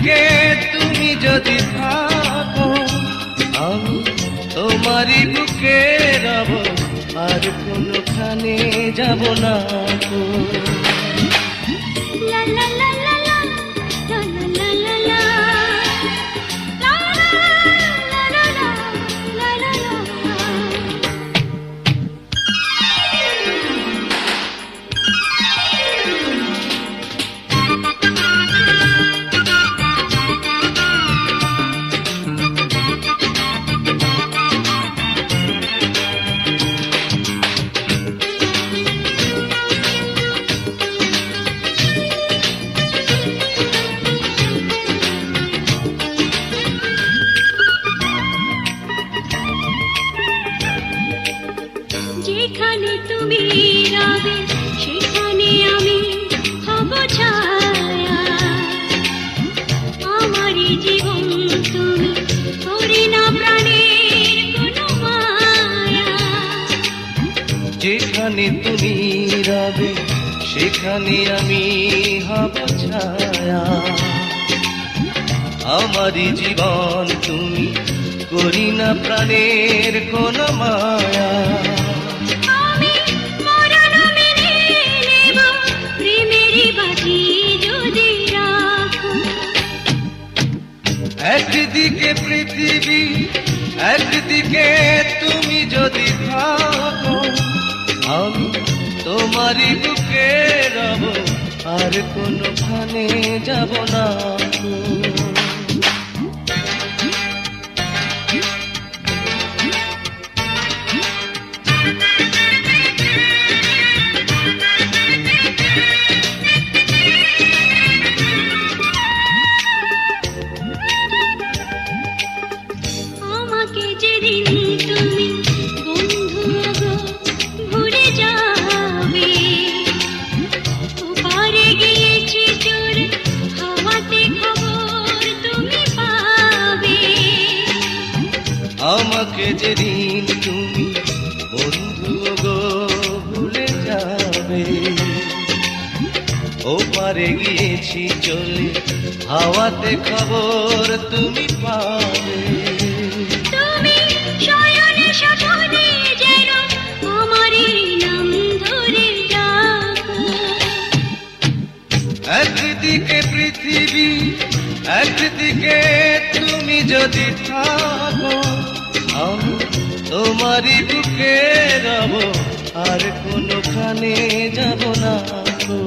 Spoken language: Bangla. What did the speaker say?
একদিকে তুমি যদি থাকো আমি তোমারই বুকে রব, আর কোনখানে যাব না গো। লা লা লা লা লা লা লা লা লা যেখানে তুমি রবে সেখানে আমি হব ছায়া, আমারই জীবন তুমি করি না প্রাণের কোনো মায়া। যেখানে তুমি রবে সেখানে আমি হব ছায়া, আমারই জীবন তুমি করি না প্রাণের কোনো মায়া। একদিকে পৃথিবী একদিকে তুমি যদি থাকো আমি তোমারই বুকে রব, আর কোনখানে যাব না গো। আমাকে যেদিন তুমি বন্ধু গো ভুলে যাবে, ও পারে গিয়েছি চলে হাওয়াতে খবর তুমি পাবে। তুমি শয়নে স্বপনে যেন আমারই নাম ধরে ডাকো। একদিকে পৃথিবী একদিকে তুমি যদি থাকো আমি তোমারই বুকে রব, আর কোনখানে যাব না গো।